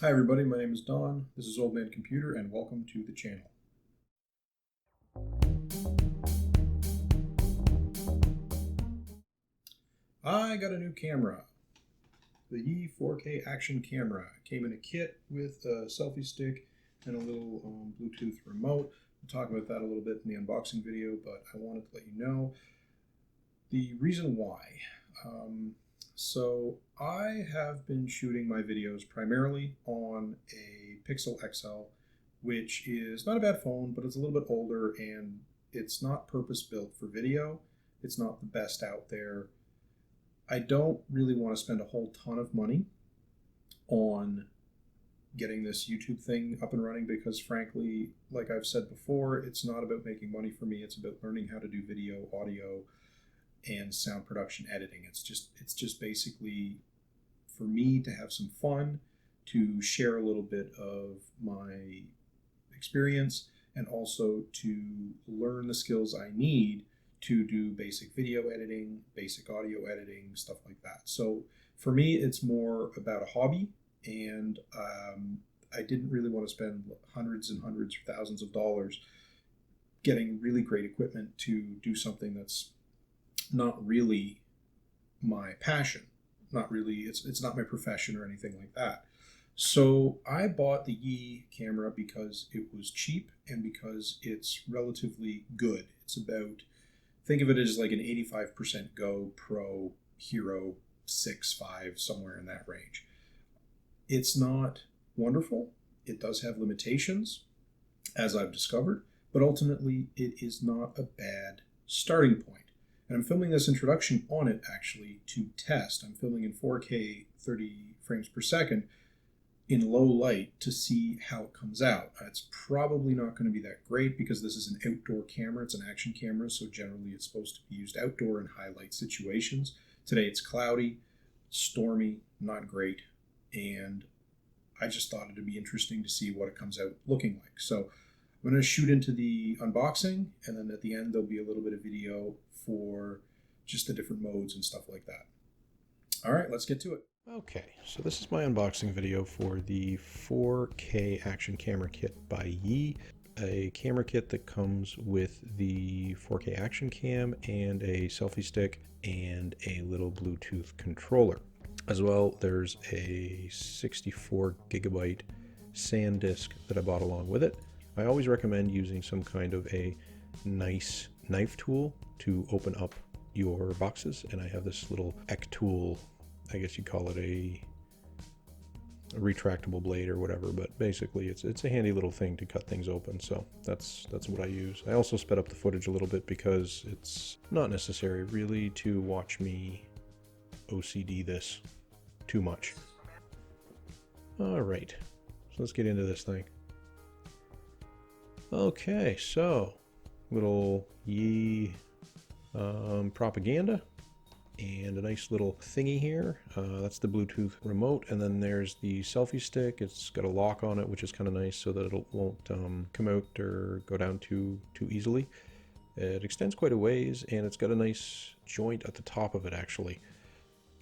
Hi everybody, my name is Don, this is Old Man Computer, and welcome to the channel. I got a new camera, the Yi 4K action camera. It came in a kit with a selfie stick and a little Bluetooth remote. We'll talk about that a little bit in the unboxing video, but I wanted to let you know the reason why. So I have been shooting my videos primarily on a Pixel XL, which is not a bad phone, but it's a little bit older and it's not purpose built for video. It's not the best out there. I don't really want to spend a whole ton of money on getting this YouTube thing up and running because frankly, like I've said before, it's not about making money for me. It's about learning how to do video, audio, and sound production editing. It's just basically for me to have some fun, to share a little bit of my experience, and also to learn the skills I need to do basic video editing, basic audio editing, stuff like that. So for me, it's more about a hobby, and I didn't really want to spend hundreds and hundreds or thousands of dollars getting really great equipment to do something that's not really my passion. Not really, it's not my profession or anything like that. So I bought the Yi camera because it was cheap and because it's relatively good. It's about, think of it as like an 85% GoPro Hero 6.5, somewhere in that range. It's not wonderful. It does have limitations, as I've discovered, but ultimately it is not a bad starting point. And I'm filming this introduction on it actually to test. I'm filming in 4K 30 frames per second in low light to see how it comes out. It's probably not going to be that great because this is an outdoor camera. It's an action camera, so generally it's supposed to be used outdoor in high light situations. Today it's cloudy, stormy, not great, and I just thought it'd be interesting to see what it comes out looking like. So I'm going to shoot into the unboxing, and then at the end there'll be a little bit of video for just the different modes and stuff like that. All right, let's get to it. Okay, so this is my unboxing video for the 4K action camera kit by Yi, a camera kit that comes with the 4K action cam and a selfie stick and a little Bluetooth controller. As well, there's a 64 gigabyte SanDisk that I bought along with it. I always recommend using some kind of a nice knife tool to open up your boxes, and I have this little Ek tool. I guess you'd call it a retractable blade or whatever, but basically it's a handy little thing to cut things open, so that's what I use. I also sped up the footage a little bit because it's not necessary really to watch me OCD this too much. Alright, so let's get into this thing. Okay, so little Yi propaganda and a nice little thingy here. That's the Bluetooth remote, and then there's the selfie stick. It's got a lock on it, which is kind of nice so that it won't come out or go down too easily. It extends quite a ways, and it's got a nice joint at the top of it actually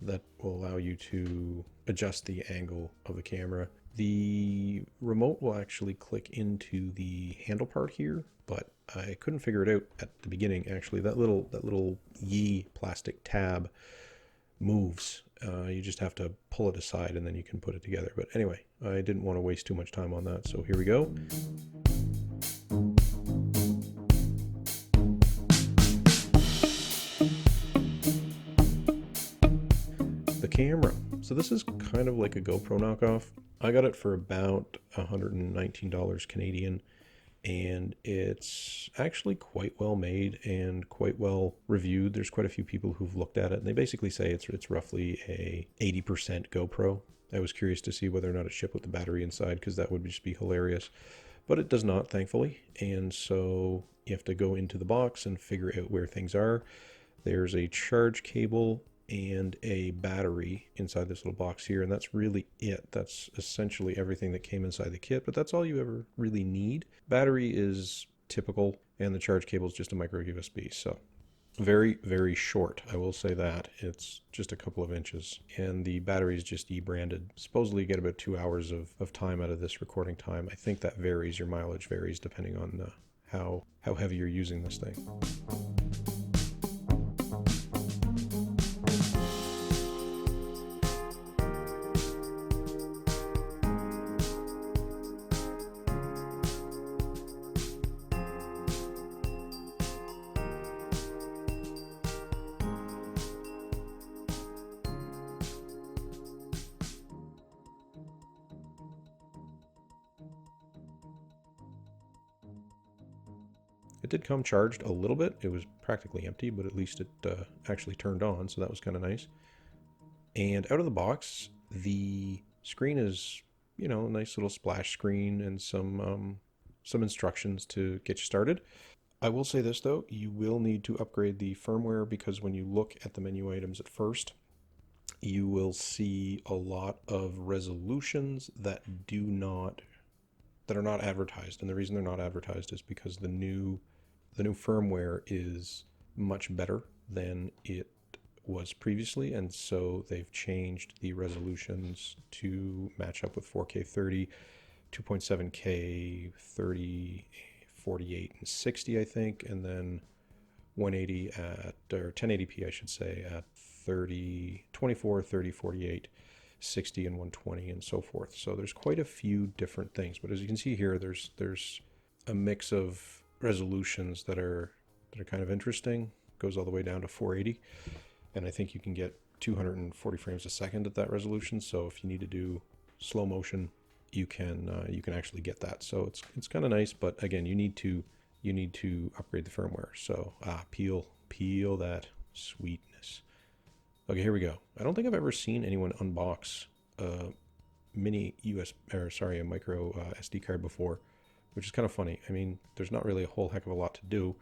that will allow you to adjust the angle of the camera. The remote will actually click into the handle part here, but I couldn't figure it out at the beginning. Actually, that little Yi plastic tab moves. You just have to pull it aside and then you can put it together. But anyway, I didn't want to waste too much time on that, so here we go. The camera. So this is kind of like a GoPro knockoff. I got it for about $119 Canadian, and it's actually quite well made and quite well reviewed. There's quite a few people who've looked at it, and they basically say it's roughly a 80% GoPro. I was curious to see whether or not it shipped with the battery inside, because that would just be hilarious. But it does not, thankfully, and so you have to go into the box and figure out where things are. There's a charge cable and a battery inside this little box here, and that's really it. That's essentially everything that came inside the kit, but that's all you ever really need. Battery is typical, and the charge cable is just a micro USB. So Very, very short. I will say that. It's just a couple of inches. And the battery is just E-branded. Supposedly you get about 2 hours of time out of this recording time. I think that varies. Your mileage varies depending on how heavy you're using this thing. It did come charged a little bit. It was practically empty, but at least it actually turned on, so that was kind of nice. And out of the box, the screen is, a nice little splash screen and some instructions to get you started. I will say this though, you will need to upgrade the firmware because when you look at the menu items at first, you will see a lot of resolutions that are not advertised. And the reason they're not advertised is because the new firmware is much better than it was previously, and so they've changed the resolutions to match up with 4K 30, 2.7K 30, 48, and 60, I think, and then 180 at, or 1080p, I should say, at 30, 24, 30, 48, 60, and 120, and so forth. So there's quite a few different things, but as you can see here, there's a mix of resolutions that are kind of interesting. Goes all the way down to 480, and I think you can get 240 frames a second at that resolution. So if you need to do slow motion, you can actually get that. So it's kind of nice, but again, you need to upgrade the firmware. So peel that sweetness. Okay, here we go. I don't think I've ever seen anyone unbox a mini a micro SD card before, which is kind of funny. I mean, there's not really a whole heck of a lot to do,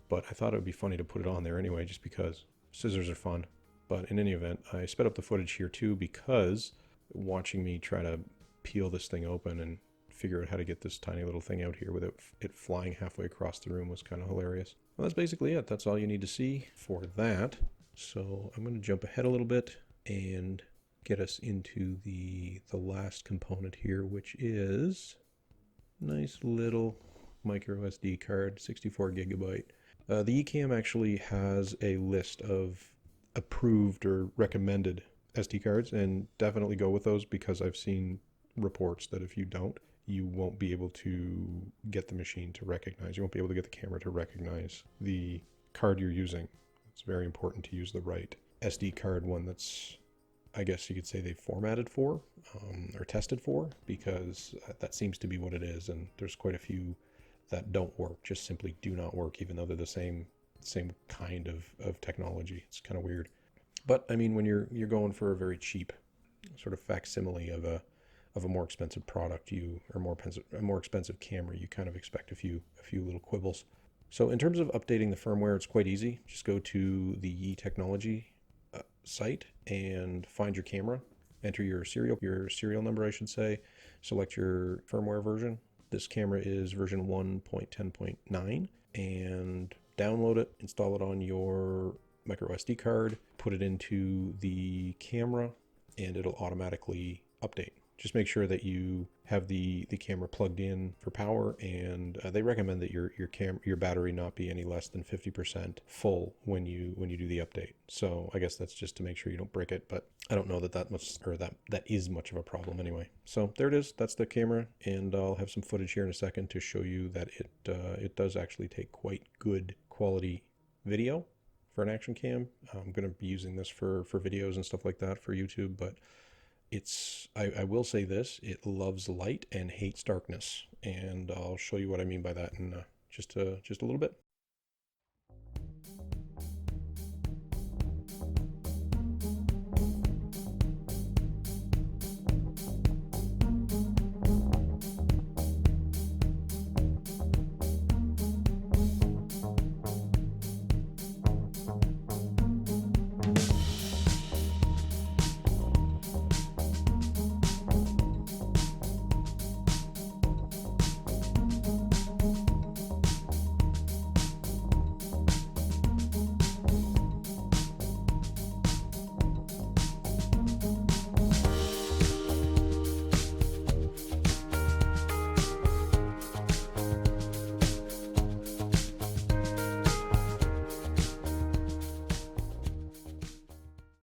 but I thought it would be funny to put it on there anyway, just because scissors are fun. But in any event, I sped up the footage here too because watching me try to peel this thing open and figure out how to get this tiny little thing out here without it flying halfway across the room was kind of hilarious. Well, that's basically it. That's all you need to see for that. So I'm going to jump ahead a little bit and get us into the last component here, which is nice little micro SD card, 64 gigabyte. The Ecamm actually has a list of approved or recommended SD cards, and definitely go with those because I've seen reports that if you don't, you won't be able to get the machine to recognize. You won't be able to get the camera to recognize the card you're using. It's very important to use the right SD card, one that's, I guess you could say, they formatted for or tested for, because that seems to be what it is. And there's quite a few that don't work, just simply do not work, even though they're the same kind of technology. It's kind of weird. But I mean, when you're going for a very cheap sort of facsimile of a more expensive product, a more expensive camera, you kind of expect a few little quibbles. So in terms of updating the firmware, it's quite easy. Just go to the Yi Technology site and find your camera. Enter your serial number, I should say. Select your firmware version. This camera is version 1.10.9, and download it, install it on your micro SD card, put it into the camera, and it'll automatically update. Just make sure that you have the camera plugged in for power, and they recommend that your battery not be any less than 50% full when you do the update. So I guess that's just to make sure you don't break it, but I don't know that is much of a problem anyway. So there it is. That's the camera, and I'll have some footage here in a second to show you that it does actually take quite good quality video for an action cam. I'm going to be using this for videos and stuff like that for YouTube, but I will say this: it loves light and hates darkness, and I'll show you what I mean by that in just a little bit.